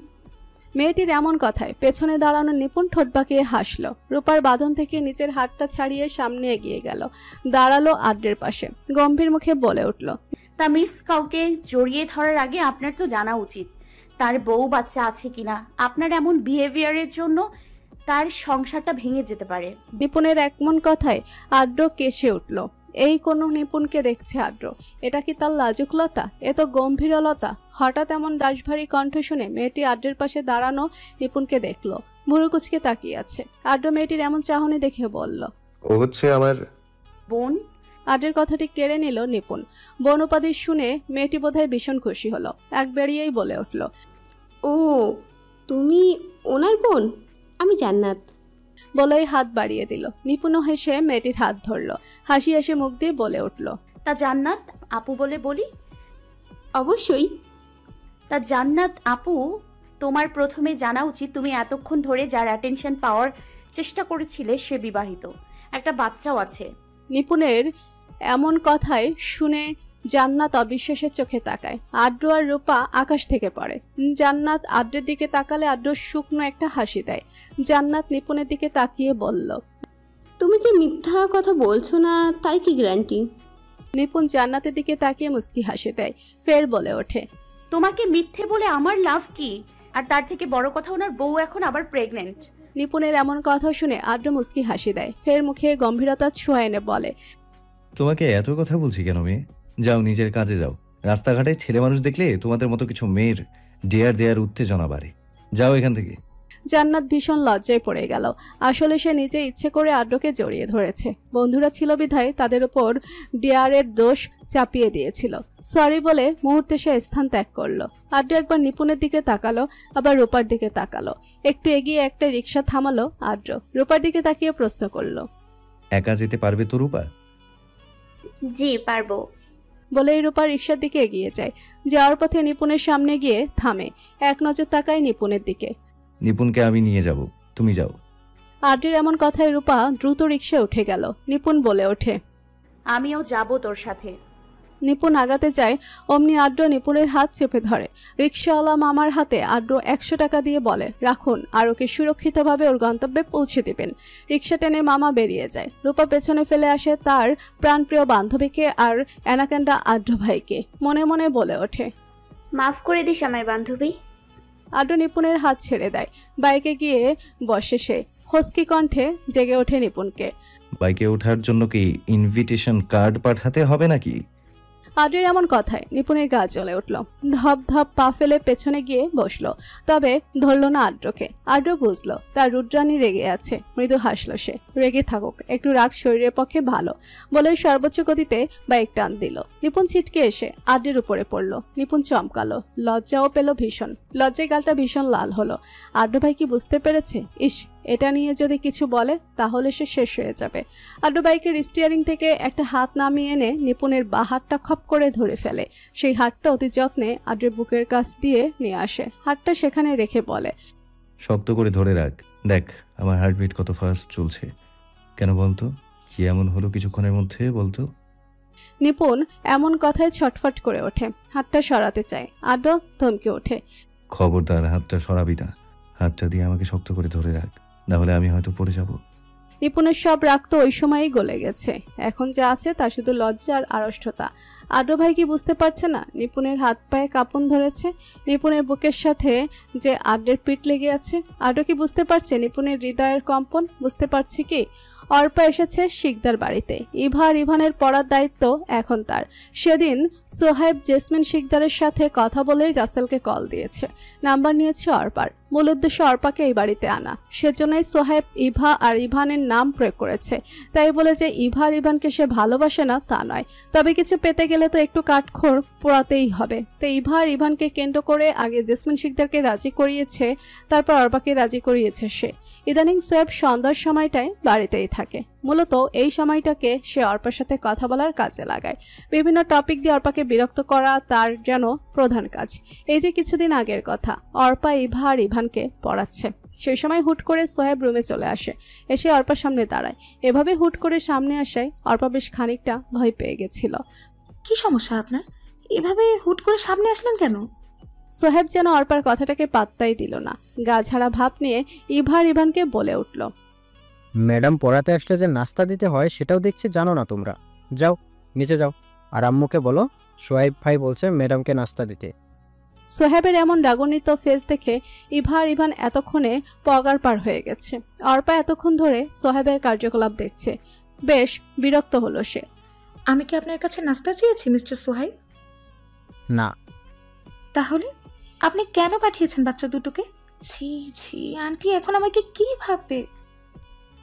মেয়েটির এমন কথায় পেছনে দাঁড়ানো নিপুণ ঠোঁট বাঁকিয়ে হাসল। রূপার বাঁধন থেকে নিচের হাতটা ছাড়িয়ে সামনে এগিয়ে গেল, দাঁড়ালো আদ্রের পাশে, গম্ভীর মুখে বলে উঠল, তা মিস, কাউকে জড়িয়ে ধরার আগে আপনার তো জানা উচিত তার বউ বাচ্চা আছে কিনা। আপনার এমন বিহেভিয়ারের জন্য তার সংসারটা ভেঙে যেতে পারে। নিপুণের এমন কথায় আদ্র কেসে উঠল। এই কোনো নিপুণকে দেখছে আদ্র, এটা কি তার লাজুকলতা? এ তো গম্ভীরলতা। হঠাৎ এমন দাসভারী কণ্ঠ শুনে মেয়েটি আদ্রের পাশে দাঁড়ানো নিপুণকে দেখলো, ভুরু কুচকে তাকিয়ে আছে। আদ্র মেয়েটির এমন চাহনি দেখে বলল, ও হচ্ছে আমার বোন। আদ্রের কথাটি কেড়ে নিল নিপুণ। বোন উপাধি শুনে মেয়েটি বোধহয় ভীষণ খুশি হলো, এক বেরিয়েই বলে উঠল, ও তুমি ওনার বোন? আমি জান্নাত। বলেই হাত বাড়িয়ে দিল। নিপুণ হেসে মেয়েটির হাত ধরল, হাসি হাসি মুখ দিয়ে বলে উঠল, তা জান্নাত আপু বলে বলি? অবশ্যই। তা জান্নাত আপু, তোমার প্রথমে জানা উচিত তুমি এতক্ষণ ধরে যার অ্যাটেনশন পাওয়ার চেষ্টা করেছিলে সে বিবাহিত, একটা বাচ্চাও আছে। নিপুণের এমন কথায় শুনে জান্নাত অবিশ্বাসের চোখে তাকায়। আদ্র আর রূপা আকাশ থেকে পড়ে। জান্নাত আদ্রের দিকে তাকালে আদ্র শুকনো একটা হাসি দেয়। জান্নাত নিপুণের দিকে তাকিয়ে বলল, তুমি যে মিথ্যা কথা বলছো না তার কি গ্যারান্টি? নিপুণ জান্নাতের দিকে তাকিয়ে মুস্কি হাসি দেয়, ফের বলে ওঠে, তোমাকে মিথ্যে বলে আমার লাভ কি? আর তার থেকে বড় কথা, ওনার বউ এখন আবার প্রেগনেন্ট। নিপুণের এমন কথা শুনে আদ্র মুস্কি হাসি দেয়, ফের মুখে গম্ভীরতা ছোঁয়া এনে বলে, তোমাকে এত কথা বলছি কেন মেয়ে? যাও নিজের কাজে যাও। রাস্তাঘাটে ছেলে মানুষ দেখলে তোমাদের মতো কিছু মেয়ের ডেয়ার দেয়ার উত্তেজনা বাড়ে। যাও এখান থেকে। জান্নাত ভীষণ লজ্জায় পড়ে গেল। আসলে সে নিজে ইচ্ছে করে আদ্রকে জড়িয়ে ধরেছে। বন্ধুরা ছিল বিধায় তাদের উপর ডেয়ারের দোষ চাপিয়ে দিয়েছিল। সরি বলে মুহূর্তে সে স্থান ত্যাগ করলো। আদ্র একবার নিপুণের দিকে তাকালো, আবার রূপার দিকে তাকালো। একটু এগিয়ে একটা রিক্সা থামালো আদ্র। রূপার দিকে তাকিয়ে প্রশ্ন করলো, একা যেতে পারবে তো রূপা? জি পারবো। বলেই রূপা রিক্সার দিকে এগিয়ে যায়। যাওয়ার পথে নিপুণের সামনে গিয়ে থামে, এক নজর তাকায় নিপুণের দিকে। নিপুণকে আমি নিয়ে যাব, তুমি যাও। আদ্রের এমন কথায় রূপা দ্রুত রিক্সায় উঠে গেল। নিপুণ বলে ওঠে, আমিও যাব তোর সাথে। নিপুণ আগাতে যায়, অমনি আদ্র নিপুণের হাত চেপে ধরে। রিক্সাওয়ালা মামার হাতে আদ্র 100 টাকা দিয়ে বলে, রাখুন, আর ওকে সুরক্ষিতভাবে ওর গন্তব্যে পৌঁছে দিবেন। রিক্সা টেনে মামা বেরিয়ে যায়। রূপা পেছনে ফেলে আসে তার প্রাণপ্রিয় বান্ধবীকে আর অ্যানাকান্ডা আদ্র ভাইকে। মনে মনে বলে ওঠে, মাফ করে দিস আমায় বান্ধবী। আদ্র নিপুণের হাত ছেড়ে দেয়। বাইকে গিয়ে বসে সে। হস্কি কণ্ঠে জেগে ওঠে নিপুণকে। বাইকে ওঠার জন্য কি ইনভিটেশন কার্ড পাঠাতে হবে নাকি? আদ্রের এমন কথায় নিপুণের গা জ্বলে উঠল। ধপ ধপ পা ফেলে পেছনে গিয়ে বসলো, তবে ধরল না আদ্রকে। আদ্র বুঝলো তার রুদ্রাণী রেগে আছে। মৃদু হাসলো সে। রেগে থাকুক, একটু রাগ শরীরের পক্ষে ভালো বলে সর্বোচ্চ গতিতে বাইক টান দিল। নিপুণ ছিটকে এসে আদ্রের উপরে পড়লো। নিপুণ চমকালো, লজ্জাও পেল ভীষণ। লজ্জায় গালটা ভীষণ লাল হলো। আদ্র ভাই কি বুঝতে পেরেছে? ইস, এটা নিয়ে যদি কিছু বলে তাহলে সে শেষ হয়ে যাবে। আদ্র বাইকের স্টিয়ারিং থেকে একটা হাত নামিয়ে এনে নিপুণের বা হাতটা খপ করে ধরে ফেলে। সেই হাতটা অতি যত্নে আদ্রের বুকের কাছ দিয়ে নিয়ে আসে। হাতটা সেখানে রেখে বলে, শক্ত করে ধরে রাখ, দেখ আমার হার্টবিট কত ফাস্ট চলছে। কেন বলতো, কি এমন হলো কিছুক্ষণের মধ্যে বলতো? নিপুণ এমন কথায় ছটফট করে ওঠে। হাতটা সরাতে চায়। আদ্র থমকে ওঠে। খবরদার হাতটা সরাবি না, হাতটা দিয়ে আমাকে শক্ত করে ধরে রাখ, নাহলে আমি হয়তো পড়ে যাব। নিপুণের সব রাগ তো ওই সময়ই গলে গেছে। এখন যা আছে তা শুধু লজ্জা আর আড়ষ্টতা। আদ্র ভাই কি বুঝতে পারছে না নিপুণের হাত পায়ে কাঁপন ধরেছে? নিপুণের বুকের সাথে যে আদ্রের পিঠ লেগে আছে। আদ্র কি বুঝতে পারছে নিপুণের হৃদয়ের কম্পন? বুঝতে পারছে কি? অর্পা এসেছে শিকদার বাড়িতে। ইভা আর ইভানের পড়ার দায়িত্ব এখন তার। সেদিন সোহেব জেসমিন শিকদারের সাথে কথা বলেই রাসেলকে কল দিয়েছে। নাম্বার নিয়েছে অর্পার। মূল উদ্দেশ্য অর্পাকে এই বাড়িতে আনা। সেজন্যই সোহেব ইভা আর ইভানের নাম প্রয়োগ করেছে। তাই বলে যে ইভা আর ইভানকে সে ভালোবাসে না তা নয়, তবে কিছু পেতে গেলে তো একটু কাঠখড় পোড়াতেই হবে। তাই ইভা আর ইভানকে কেন্দ্র করে আগে জেসমিন শিকদারকে রাজি করিয়েছে, তারপর অর্পাকে রাজি করিয়েছে সে। ইদানিং সোহেব সন্ধ্যার সময়টায় বাড়িতেই থাকে। মূলত এই সময়টাকে সে অর্পার সাথে কথা বলার কাজে লাগায়। বিভিন্ন টপিক দিয়ে অর্পাকে বিরক্ত করা তার যেন প্রধান কাজ। এই যে কিছুদিন আগের কথা, অর্পা ইভা আর ইভানকে পড়াচ্ছে। সেই সময় হুট করে সোহেব রুমে চলে আসে, এসে অর্পার সামনে দাঁড়ায়। এভাবে হুট করে সামনে আসায় অর্পা বেশ খানিকটা ভয় পেয়ে গেছিল। কি সমস্যা আপনার? এভাবে হুট করে সামনে আসলেন কেন? সোহেব যেন অর্পার কথাটাকে পাত্তাই দিল না। গা ঝাড়া ভাব নিয়ে ইভা আর ইভানকে বলে উঠল, ম্যাডাম পড়াতে আসলে যে নাস্তা দিতে হয় সেটাও দেখছি জানো না তোমরা। যাও নিচে যাও, আর আম্মুকে বলো সোহেব ভাই বলছে ম্যাডামকে নাস্তা দিতে। সোহেবের এমন রাগান্বিত ফেস দেখে ইভা আর ইভান এতক্ষণে পগার পার হয়ে গেছে। অর্পা এতক্ষণ ধরে সোহেবের কার্যকলাপ দেখছে। বেশ বিরক্ত হলো সে। আমি কি আপনার কাছে নাস্তা চেয়েছি মিস্টার সোহেব? না। তাহলে আপনি কেন পাঠিয়েছেন বাচ্চা দুটোকে? ছি ছি, আন্টি এখন আমাকে কি ভাববে?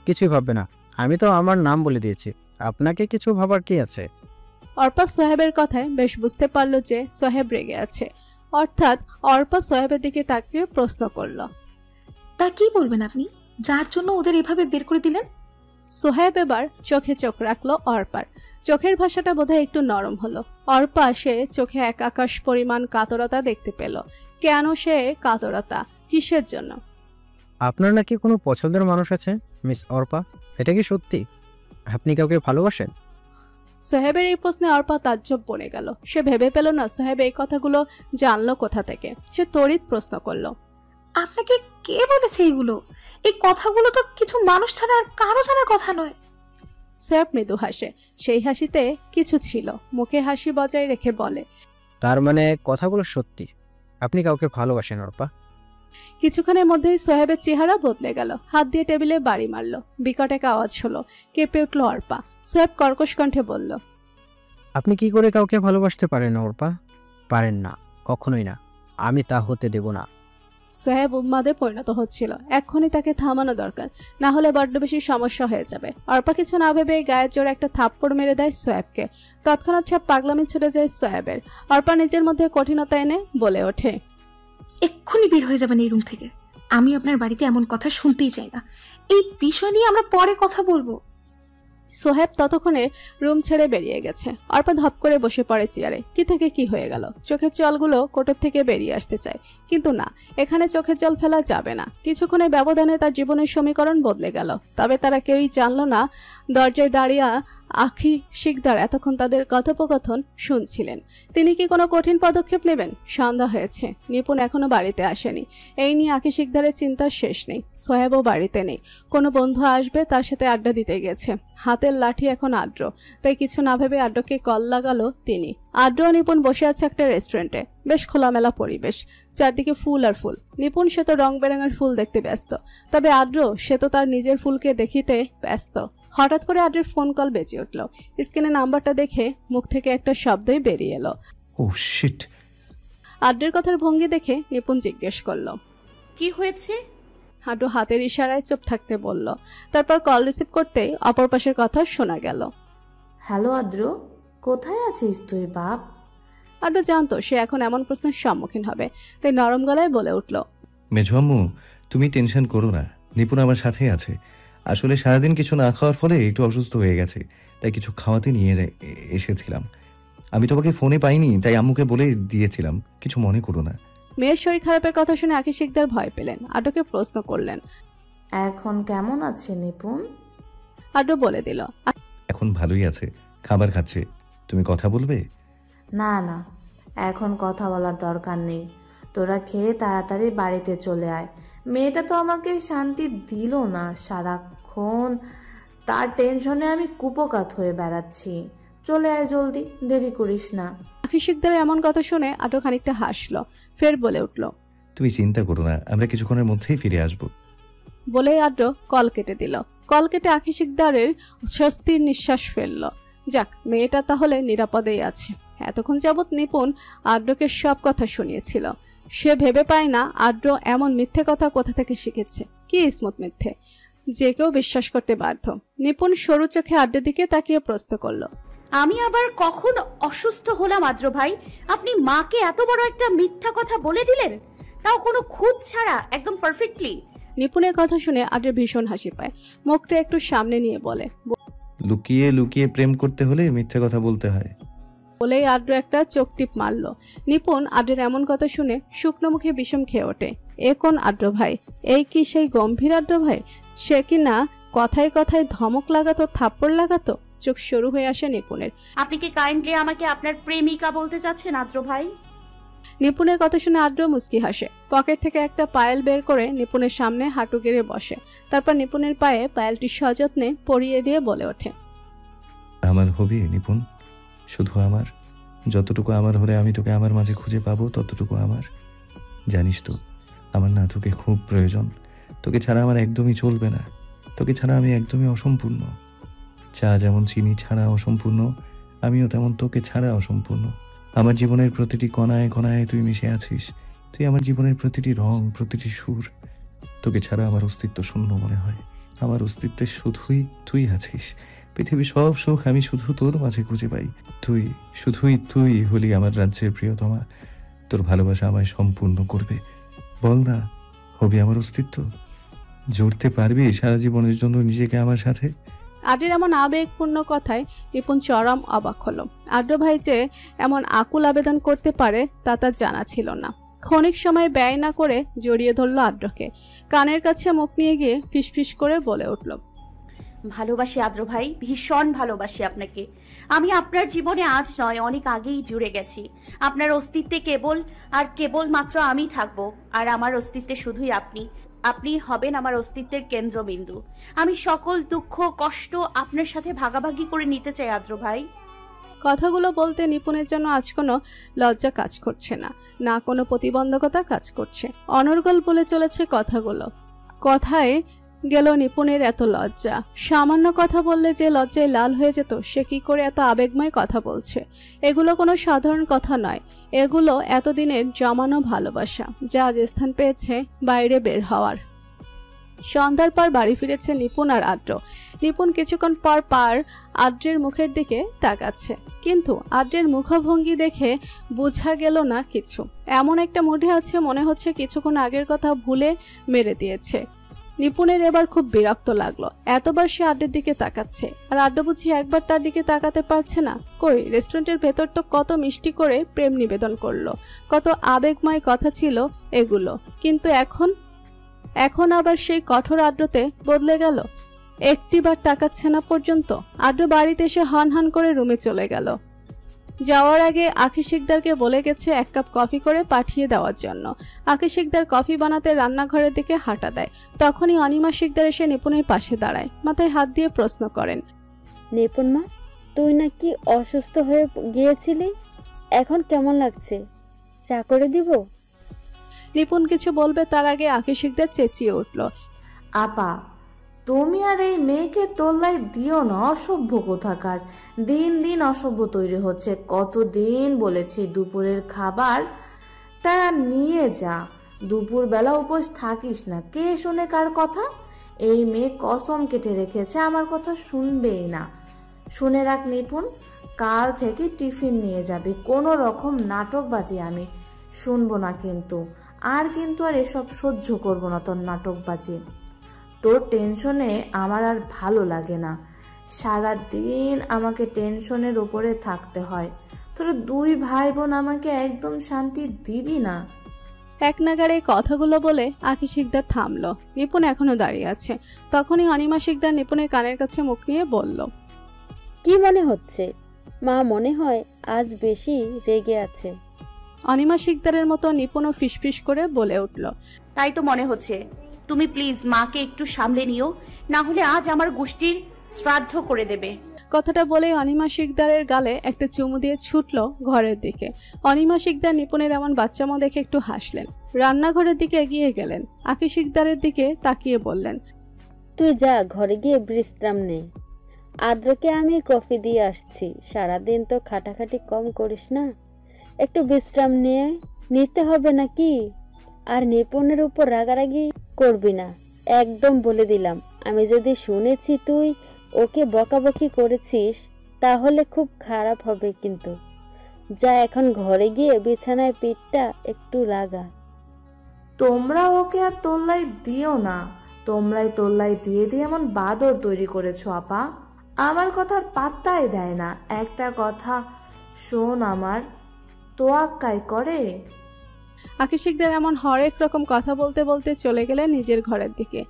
কিছুই ভাববে না, আমি তো আমার নাম বলে দিয়েছি, আপনাকে কিছু ভাবার কি আছে? অর্পা সোহেবের কথায় বেশ বুঝতে পারল যে সোহেব রেগে আছে। অর্থাৎ অর্পা সোহেবের দিকে তাকিয়ে প্রশ্ন করল, তা কি বলবেন আপনি, যার জন্য ওদের এভাবে বের করে দিলেন? সোহেব এবার চোখে চোখ রাখলো অর্পার। চোখের ভাষাটা বোধহয় একটু নরম হলো। অর্পা সে চোখে এক আকাশ পরিমাণ কাতরতা দেখতে পেল। কেন সে কাতরতা? কিসের জন্য? আপনার নাকি কোনো পছন্দের মানুষ আছে মিস অর্পা, এটা কি সত্যি? আপনি কাউকে ভালোবাসেন? সোহেবের এই প্রশ্নে অর্পা তাজ্জব বনে গেল। সে ভেবে পেল না সোহেব এই কথাগুলো জানলো কোথা থেকে। সে তড়িৎ প্রশ্ন করলো, আপনাকে কে বলেছে এগুলো? এই কথাগুলো তো কিছু মানুষ ছাড়া আর কারো জানার কথা নয়। সোহেব মৃদু হাসে। সেই হাসিতে কিছু ছিল। মুখে হাসি বজায় রেখে বলে, তার মানে কথাগুলো সত্যি, আপনি কাউকে ভালোবাসেন অর্পা? কিছুক্ষণের মধ্যেই সোহেবের চেহারা বদলে গেল। হাত দিয়ে টেবিলে বাড়ি মারল। বিকট এক আওয়াজ হলো। কেঁপে উঠল অর্পা। সোহেব কর্কশ কণ্ঠে বলল, আপনি কি করে কাউকে ভালোবাসতে পারেন অর্পা? পারেন না, কখনোই না, আমি তা হতে দেব না। সোহেব উন্মাদে পরিণত হচ্ছিল। এক্ষুনি তাকে থামানো দরকার, না হলে বড্ড বেশি সমস্যা হয়ে যাবে। অর্পা কিছু না ভেবে গায়ের জোরে একটা থাপ্পড় মেরে দেয় সোহেবকে। তৎক্ষণাৎ সব পাগলামি ছুটে যায় সোহেবের। অর্পা নিজের মধ্যে কঠিনতা এনে বলে ওঠে, এক্ষুনি বের হয়ে যাবেন এই রুম থেকে। আমি আপনার বাড়িতে এমন কথা শুনতেই চাই না। এই বিষয় নিয়ে আমরা পরে কথা বলবো। সোহেব ততক্ষণে রুম ছেড়ে বেরিয়ে গেছে। অর্পা ধপ করে বসে পড়ে চেয়ারে। কি থেকে কি হয়ে গেল? চোখের জলগুলো কোটর থেকে বেরিয়ে আসতে চায়, কিন্তু না, এখানে চোখের জল ফেলা যাবে না। কিছুক্ষণের ব্যবধানে তার জীবনের সমীকরণ বদলে গেল। তবে তারা কেউই জানল না দরজায় দাঁড়িয়ে আখি শিকদার এতক্ষণ তাদের কথোপকথন শুনছিলেন। তিনি কি কোনো কঠিন পদক্ষেপ নেবেন? সন্ধ্যা হয়েছে, নিপুণ এখনো বাড়িতে আসেনি। এই নিয়ে আখি শিকদারের চিন্তার শেষ নেই। সোহেবও বাড়িতে নেই। কোনো বন্ধু আসবে, তার সাথে আড্ডা দিতে গেছে। হাতের লাঠি এখন আদ্র, তাই কিছু না ভেবে আড্রকে কল লাগালো তিনি। আদ্র ও নিপুণ বসে আছে একটা রেস্টুরেন্টে। বেশ খোলামেলা পরিবেশ, চারদিকে ফুল আর ফুল। নিপুণ সে তো রং বেরঙের ফুল দেখতে ব্যস্ত, তবে আদ্র সে তো তার নিজের ফুলকে দেখিতে ব্যস্ত। হঠাৎ করে আদ্রের ফোন কল বেজে উঠল। স্ক্রিনে নাম্বারটা দেখে মুখ থেকে একটা শব্দই বেরিয়ে এলো। ও শিট। আদ্রের কথার ভঙ্গি দেখে নিপুণ জিজ্ঞেস করলো, কি হয়েছে? আদ্র হাতের ইশারায় চুপ থাকতে বলল। তারপর কল রিসিভ করতেই অপর পাশের কথা শোনা গেল। হ্যালো আদ্র, কোথায় আছিস তুই বাপ? আদ্র জানতো সে এখন এমন প্রশ্নের সম্মুখীন হবে, তাই নরম গলায় বলে উঠল, মেঝো আম্মু, তুমি টেনশন করো না, নিপুণ আমার সাথেই আছে। আসলে সারাদিন কিছু না খাওয়ার ফলে একটু অসুস্থ হয়ে গেছে, তাই কিছু খাওয়াতে নিয়ে এসেছিলাম। আমি তোমাকে ফোনে পাইনি, তাই আম্মুকে বলে দিয়েছিলাম, কিছু মনে করো না। মেয়ের শরীর খারাপের কথা শুনে আখি শিকদার ভয় পেলেন। আদ্রকে প্রশ্ন করলেন, এখন কেমন আছে নিপুণ? আদ্র বলে দিল, এখন ভালোই আছে, খাবার খাচ্ছে। তুমি কথা বলবে? না না, এখন কথা বলার দরকার নেই। তোরা খেয়ে তাড়াতাড়ি বাড়িতে চলে আয়। মেয়েটা তো আমাকে শান্তি দিল না সারাক্ষণ, তার টেনশনে আমি কুপোকাত হয়ে বেড়াচ্ছি। চলে আয় জলদি, দেরি করিস না। আখি শিকদারের এমন কথা শুনে আদ্র খানিকটা হাসলো, ফের বলে উঠল, তুমি চিন্তা করো না, আমরা কিছুক্ষণের মধ্যেই ফিরে আসব। বলে আদ্র কল কেটে দিল। কল কেটে আখি শিকদারের স্বস্তির নিঃশ্বাস ফেলল। যাক, মেয়েটা তাহলে নিরাপদেই আছে। এতক্ষণ যাবৎ নিপুণ আদ্রকে সব কথা শুনিয়েছিল। সে ভেবে পায় না আদ্র এমন মিথ্যে কথা কোথা থেকে শিখেছে। কি স্মুথ মিথ্যে, যে কেউ বিশ্বাস করতে বাধ্য। নিপুণ সরু চোখে আদ্রের দিকে তাকিয়ে প্রশ্ন করল, আমি আবার কখন অসুস্থ হলাম আদ্র ভাই? আপনি মাকে এত বড় একটা মিথ্যা কথা বলে দিলেন, তাও কোনো খুঁত ছাড়া, একদম পারফেক্টলি। নিপুণের কথা শুনে আদ্রের ভীষণ হাসি পায়। মুখটা একটু সামনে নিয়ে বলে, লুকিয়ে লুকিয়ে প্রেম করতে হলে মিথ্যে কথা বলতে হয়। বলেই আদ্র একটা চোখ টিপ মারল। নিপুণ আদ্রের এমন কথা শুনে শুকনো মুখে বিষম খেয়ে ওঠে। এ কোন আদ্র ভাই? এই কি সেই গম্ভীর আদ্র ভাই? সে কি না কথায় কথায় ধমক লাগাতো, থাপ্পড় লাগাতো? চোখ শুরু হয়ে আসে নিপুণের। আপনি কি কাইন্ডলি আমাকে আপনার প্রেমিকা বলতে চাচ্ছেন আদ্র ভাই? নিপুণের কথা শুনে আদ্র মুচকি হাসে। পকেট থেকে একটা পায়েল বের করে নিপুণের সামনে হাঁটু গেড়ে বসে। তারপর নিপুণের পায়ে পায়েলটি সযত্নে পরিয়ে দিয়ে বলে ওঠে, আমার হবি নিপুণ, শুধু আমার। যতটুকু আমার হলে আমি তোকে আমার মাঝে খুঁজে পাবো, ততটুকু আমার। জানিস তো, আমার না তোকে খুব প্রয়োজন। তোকে ছাড়া আমার একদমই চলবে না। তোকে ছাড়া আমি একদমই অসম্পূর্ণ। চা যেমন চিনি ছাড়া অসম্পূর্ণ, আমিও তেমন তোকে ছাড়া অসম্পূর্ণ। আমার জীবনের প্রতিটি কণায় কণায় তুই মিশে আছিস। তুই আমার জীবনের প্রতিটি রং, প্রতিটি সুর। তোকে ছাড়া আমার অস্তিত্ব শূন্য মনে হয়। আমার অস্তিত্বে শুধুই তুই আছিস। পৃথিবীর সব সুখ আমি শুধু তোর মাঝে খুঁজে পাই। তুই, শুধুই তুই হলি আমার রাজ্যের প্রিয়তমা। তোর ভালোবাসা আমায় সম্পূর্ণ করবে। বল না, হবি আমার অস্তিত্ব? জড়তে পারবি সারা জীবনের জন্য নিজেকে আমার সাথে? আদ্রের এমন আবেগপূর্ণ কথায় নিপুণ চরম অবাক হলো। আদ্র ভাই যে এমন আকুল আবেদন করতে পারে তা তার জানা ছিল না। ক্ষণিক সময় ব্যয় না করে জড়িয়ে ধরল আদ্রকে। কানের কাছে মুখ নিয়ে গিয়ে ফিসফিস করে বলে উঠল, ভালোবাসি আদ্র ভাই, ভীষণ ভালোবাসি আপনাকে। আমি আপনার জীবনে আজ নয়, অনেক আগেই জুড়ে গেছি। আপনার অস্তিত্বে কেবল আর কেবল মাত্র আমি থাকবো, আর আমার অস্তিত্বে শুধুই আপনি। আপনি হবেন আমার অস্তিত্বের কেন্দ্রবিন্দু। আমি সকল দুঃখ কষ্ট আপনার সাথে ভাগাভাগি করে নিতে চাই আদ্র ভাই। কথাগুলো বলতে নিপুণের যেন আজ কোনো লজ্জা কাজ করছে না, না কোনো প্রতিবন্ধকতা কাজ করছে। অনর্গল বলে চলেছে কথাগুলো। কথায় গেল নিপুণের এত লজ্জা। সামান্য কথা বললে যে লজ্জায় লাল হয়ে যেত, সে কি করে এত আবেগময় কথা বলছে? এগুলো কোনো সাধারণ কথা নয়, এগুলো এতদিনের জমানো ভালোবাসা, যা আজ স্থান পেয়েছে বাইরে বের হওয়ার। সন্ধ্যার পর বাড়ি ফিরেছে নিপুণ আর আদ্র। নিপুণ কিছুক্ষণ পর আদ্রের মুখের দিকে তাকাচ্ছে, কিন্তু আদ্রের মুখভঙ্গি দেখে বোঝা গেল না কিছু। এমন একটা মুডে আছে, মনে হচ্ছে কিছুক্ষণ আগের কথা ভুলে মেরে দিয়েছে। নিপুণের এবার খুব বিরক্ত লাগলো। এতবার সে আড্ডের দিকে তাকাচ্ছে, আর আড্ডা বুঝি একবার তার দিকে তাকাতে পারছে না। কই, রেস্টুরেন্টের ভেতর তো কত মিষ্টি করে প্রেম নিবেদন করলো, কত আবেগময় কথা ছিল এগুলো, কিন্তু এখন আবার সেই কঠোর আড্ডতে বদলে গেল। একটিবার তাকাচ্ছে না পর্যন্ত। আড্ড বাড়িতে এসে হন হন করে রুমে চলে গেল। যাওয়ার আগে আখি শিকদারকে বলে গেছে 1 কাপ কফি করে পাঠিয়ে দেওয়ার জন্য। আখি শিকদার কফি বানাতে রান্নাঘরের দিকে হাঁটা দেয়। তখনই অনিমা শিকদার এসে নিপুণের পাশে দাঁড়ায়, মাথায় হাত দিয়ে প্রশ্ন করেন, নিপুণ মা, তুই নাকি অসুস্থ হয়ে গিয়েছিলি, এখন কেমন লাগছে? চা করে দিব? নিপুণ কিছু বলবে তার আগে আখি শিকদার চেঁচিয়ে উঠল, আপা, তুমি আর এই মেয়েকে তোল্লাই দিও না, অসভ্য কোথাকার। দিন দিন অসভ্য তৈরি হচ্ছে। কতদিন বলেছি দুপুরের খাবারটা নিয়ে যা, দুপুরবেলা উপোস থাকিস না। কে শোনে কার কথা? এই মেয়ে কসম কেটে রেখেছে, আমার কথা শুনবেই না। শুনে রাখ নিপুণ, কাল থেকে টিফিন নিয়ে যাবি। কোনো রকম নাটকবাজি আমি শুনবো না কিন্তু আর এসব সহ্য করবো না তোর নাটকবাজি। তোর টেনশনে আমার আর ভালো লাগে না। সারা দিন আমাকে টেনশনের উপরে থাকতে হয়। তোর 2 ভাই বোন আমাকে একদম শান্তি দিবি না। এক নাগারে কথাগুলো বলে আখি শিকদার থামলো। নিপুণ এখনো দাঁড়িয়ে আছে। তখনই অনিমা শিকদার নিপুণের কানের কাছে মুখ নিয়ে বলল, কি মনে হচ্ছে? মা মনে হয় আজ বেশি রেগে আছে। অনিমা শিকদারের মতো নিপুণও ফিসফিস করে বলে উঠল, তাই তো মনে হচ্ছে। তুমি প্লিজ মাকে একটু সামলে নিও, না হলে আজ আমার গোষ্ঠীর শ্রাদ্ধ করে দেবে। কথাটা বলেই অনিমা শিকদারের গালে একটা চুমু দিয়ে ছুটল ঘরের দিকে। অনিমা শিকদার নিপুণের এমন বাচ্চামো দেখে একটু হাসলেন। রান্নাঘরের দিকে এগিয়ে গেলেন। আখি শিকদারের দিকে তাকিয়ে বললেন, তুই যা, ঘরে গিয়ে বিশ্রাম নে। আদ্রকে আমি কফি দিয়ে আসছি। সারাদিন তো খাটাখাটি কম করিস না, একটু বিশ্রাম নিতে হবে নাকি? আর নিপুণের উপর রাগারাগি করবি না, একদম বলে দিলাম। আমি যদি শুনেছি তুই ওকে বকাবকি করেছিস তাহলে খুব খারাপ হবে কিন্তু। যা, এখন ঘরে গিয়ে বিছানায় পিঠটা একটু লাগা। তোমরা ওকে আর তোল্লাই দিও না। তোমরাই তোল্লাই দিয়ে দিয়ে এমন বাদর তৈরি করেছো আপা। আমার কথার পাত্তাই দেয় না। একটা কথা শোন, আমার তোয়াক্কাই করে। আখি শিকদার এমন হরেক রকম কথা বলতে বলতে চলে গেলেন নিজের ঘরের দিকে।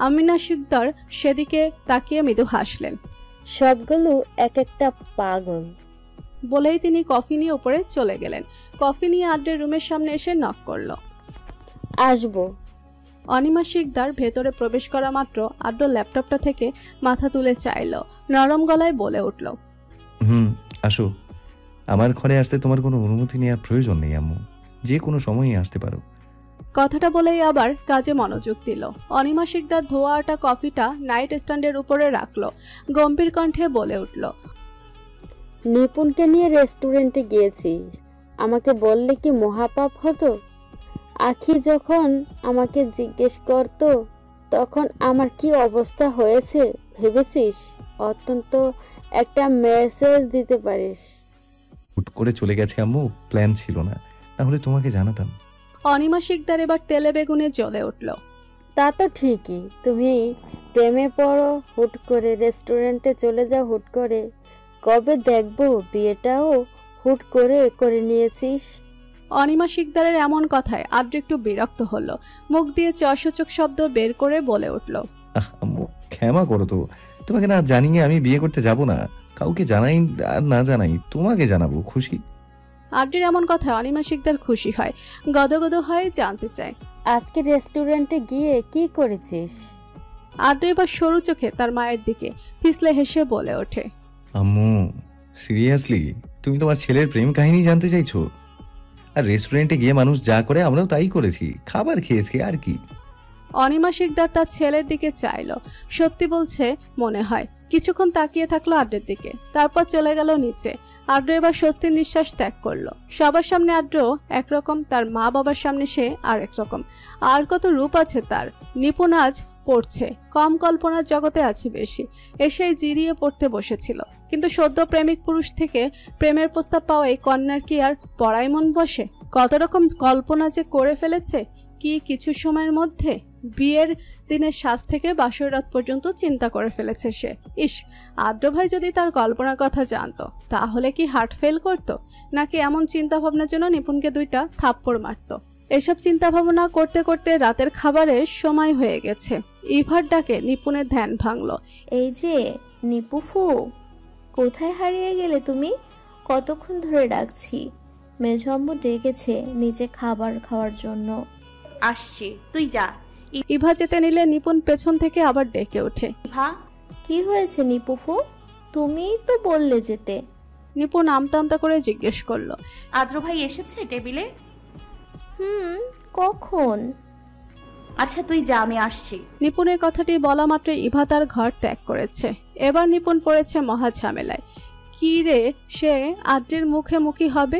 আমিনা শিকদার সেদিকে তাকিয়ে মৃদু হাসলেন। সবগুলো এক একটা পাগল বলেই তিনি কফি নিয়ে উপরে চলে গেলেন। কফি নিয়ে আড্ডের রুমের সামনে এসে নক করলো, আসবো। অনিমা শিকদার ভেতরে প্রবেশ করা মাত্র আড্ড ল্যাপটপটা থেকে মাথা তুলে চাইল, নরম গলায় বলে উঠল, আসো। আমার ঘরে আসতে তোমার কোনো অনুমতি নেওয়ার প্রয়োজন নেই আম্মু, যে কোনো সময়ই আসতে পারো। কথাটা বলেই আবার কাজে মনোযোগ দিল। অনিমা শিকদার ধোয়া আটা কফিটা নাইট স্ট্যান্ডের উপরে রাখলো, গম্ভীর কণ্ঠে বলে উঠল, নিপুণকে নিয়ে রেস্টুরেন্টে গিয়েছিস, আমাকে বললে কি মহাপাপ হতো? আখি যখন আমাকে জিজ্ঞেস করতো তখন আমার কি অবস্থা হয়েছে ভেবেছিস? অত্যন্ত একটা মেসেজ দিতে পারিস। হুট করে চলে গেছে আম্মু, প্ল্যান ছিল না, তাহলে তোমাকে জানাতাম। অনিমা শিকদার এবার তেলে বেগুনে জ্বলে উঠল। তা তো ঠিকই, তুমি প্রেমে পড়ো হুট করে, রেস্টুরেন্টে চলে যাও হুট করে। কবে দেখবো বিয়েটাও হুট করে নিয়েছিস। অনিমা শিকদারের এমন কথায় আদ্র একটু বিরক্ত হলো। মুখ দিয়ে চসূচক শব্দ বের করে বলে উঠল, আম্মু ক্ষমা করো তো, তোমাকে না জানিয়ে আমি বিয়ে করতে যাব না। কাউকে জানাই আর না জানাই তোমাকে জানাবো, খুশি? আদ্রের এমন কথায় অনিমা শিকদার খুশি হয়, গদগদ হয়ে জানতে চায়, আজকে রেস্টুরেন্টে গিয়ে কি করেছিস? আদ্র এবার সরু চোখে তার মায়ের দিকে ফিসলে হেসে বলে ওঠে, আম্মু সিরিয়াসলি তুমি তোমার ছেলের প্রেম কাহিনী জানতে চাইছো? আর রেস্টুরেন্টে গিয়ে মানুষ যা করে আমরাও তাই করেছি, খাবার খেয়েছি আর কি। অনিমা শিকদার তার ছেলের দিকে চাইলো, সত্যি বলছে মনে হয়। কিছুক্ষণ তাকিয়ে থাকলো আদ্রের দিকে, তারপর চলে গেল নিচে। আদ্র এবার স্বস্তির নিঃশ্বাস ত্যাগ করলো। সবার সামনে আদ্র একরকম, তার মা বাবার সামনে সে আর একরকম। আর কত রূপ আছে তার। নিপুণ আজ পড়ছে, কম কল্পনার জগতে আছে বেশি। এসে জিরিয়ে পড়তে বসেছিল, কিন্তু সদ্য প্রেমিক পুরুষ থেকে প্রেমের প্রস্তাব পাওয়া এই কন্যার কি আর পড়াই মন বসে? কত রকম কল্পনা যে করে ফেলেছে কি কিছু সময়ের মধ্যে। বিয়ের দিনের সাজ থেকে বাসর রাত পর্যন্ত চিন্তা করে ফেলেছে সে। ইস, আদ্র ভাই যদি তার কল্পনার কথা জানতো তাহলে কি হার্ট ফেল করতো, নাকি এমন চিন্তা ভাবনার জন্য নিপুণকে 2টা থাপ্পড় মারতো। এসব চিন্তা ভাবনা করতে করতে রাতের খাবারের সময় হয়ে গেছে। ইভার ডাকে নিপুণের ধ্যান ভাঙলো। এই যে নিপুফু, কোথায় হারিয়ে গেলে তুমি? কতক্ষণ ধরে ডাকছি। মেঝো আম্মু ডেকেছে নিচে খাবার খাওয়ার জন্য। আসছি, তুই যা। ইভা যেতে নিলে নিপুণ পেছন থেকে আবার ডেকে ওঠে। ইভা, কি হয়েছে নিপুফু? তুমিই তো বললে যেতে। নিপুণ আমতা আমতা করে জিজ্ঞেস করলো। আদ্র ভাই এসেছে টেবিলে? কখন? আচ্ছা তুই যা, আমি আসছি। নিপুণের কথাটি বলা মাত্র ইভা তার ঘর ত্যাগ করেছে। এবার নিপুণ পড়েছে মহা ঝামেলায়। কি রে, সে আদ্রের মুখে মুখী হবে?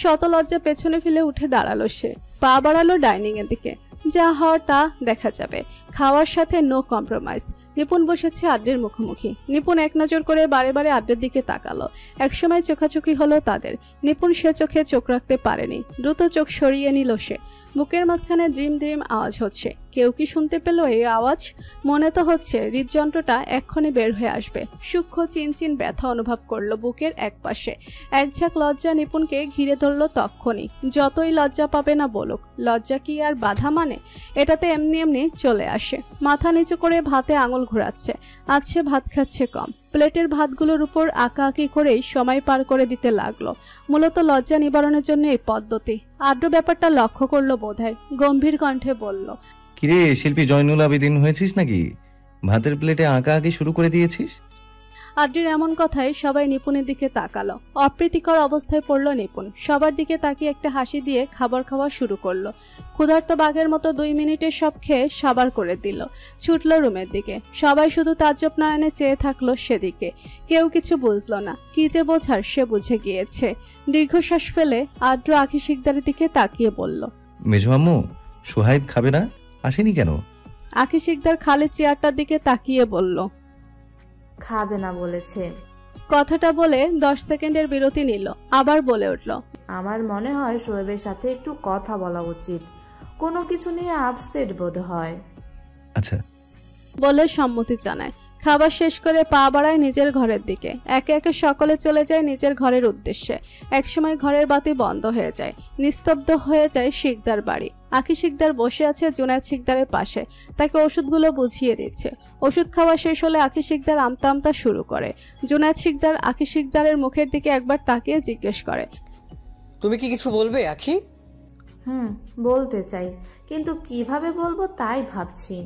শত লজ্জা পেছনে ফেলে উঠে দাঁড়ালো সে, পা বাড়ালো ডাইনিং এর দিকে। যা হওয়ার তা দেখা যাবে, খাওয়ার সাথে নো কম্প্রোমাইজ। নিপুণ বসেছে আদ্রের মুখোমুখি। নিপুণ এক নজর করে বারে বারে আদ্রের দিকে তাকালো। একসময় চোখাচোখি হলো তাদের। নিপুণ সে চোখে চোখ রাখতে পারেনি, দ্রুত চোখ সরিয়ে নিল সে। বুকের মাঝখানে দ্রিম দ্রিম আওয়াজ হচ্ছে। কেউ কি শুনতে পেল এই আওয়াজ? মনে তো হচ্ছে হৃদযন্ত্রটা এক্ষণে বের হয়ে আসবে। সূক্ষ্ম চিনচিন ব্যথা অনুভব করলো বুকের এক পাশে। এক ঝাঁক লজ্জা নিপুণকে ঘিরে ধরলো তক্ষণি। যতই লজ্জা পাবে না বলুক, লজ্জা কি আর বাধা মানে? এটাতে এমনি এমনি চলে আসে। মাথা নিচু করে ভাতে আঙুল ঘোরাচ্ছে। আছে ভাত খাচ্ছে কম। প্লেটের ভাতগুলোর উপর আঁকাআঁকি করেই সময় পার করে দিতে লাগলো। মূলত লজ্জা নিবারণের জন্য এই পদ্ধতি। আদ্র ব্যাপারটা লক্ষ্য করলো বোধহয়, গম্ভীর কণ্ঠে বলল। কিরে শিল্পী জয়নুল আবেদিন হয়েছিস নাকি? ভাতের প্লেটে আঁকাআঁকি শুরু করে দিয়েছিস? আদ্রের এমন কথায় সবাই নিপুণের দিকে তাকালো। অপ্রীতিকর অবস্থায় পড়ল নিপুণ। সবার দিকে তাকিয়ে একটা হাসি দিয়ে খাবার খাওয়া শুরু করলো। ক্ষুধার্ত বাঘের মতো 2 মিনিটে সব খেয়ে সাবার করে দিল। ছুটল রুমের দিকে। সবাই শুধু তাজ্জব নয়নে চেয়ে থাকলো সেদিকে। কেউ কিছু বুঝলো না, কি যে বোঝার সে বুঝে গিয়েছে। দীর্ঘশ্বাস ফেলে আদ্র আখি শিকদারের দিকে তাকিয়ে বলল। মেজো আম্মু, সোহাইব খাবে না? আসেনি কেন? আখি শিকদার খালি চেয়ারটার দিকে তাকিয়ে বলল, খাবে না বলেছে। কথাটা বলে 10 সেকেন্ডের বিরতি নিল। আবার বলে উঠল, আমার মনে হয় শোয়েবের সাথে একটু কথা বলা উচিত, কোনো কিছু নিয়ে আপসেট বোধ হয়। আচ্ছা বলে সম্মতি জানায়। খাবার শেষ করে পা বাড়ায় নিজের ঘরের দিকে। একে একে সকলে চলে যায় নিজের ঘরের উদ্দেশ্যে। একসময় ঘরের বাতি বন্ধ হয়ে যায়। নিস্তব্ধ হয়ে যায় শিকদার বাড়ি। আখি শিকদার বসে আছে জুনায়েদ শিকদারের পাশে, তাকে ওষুধগুলো বুঝিয়ে দিচ্ছে। ওষুধ খাওয়া শেষ হলে আখি শিকদার আমতা আমতা শুরু করে। জুনায়েদ শিকদার আখি শিকদারের মুখের দিকে একবার তাকিয়ে জিজ্ঞেস করে, তুমি কি কিছু বলবে আখি? বলতে চাই, কিন্তু কিভাবে বলবো তাই ভাবছি।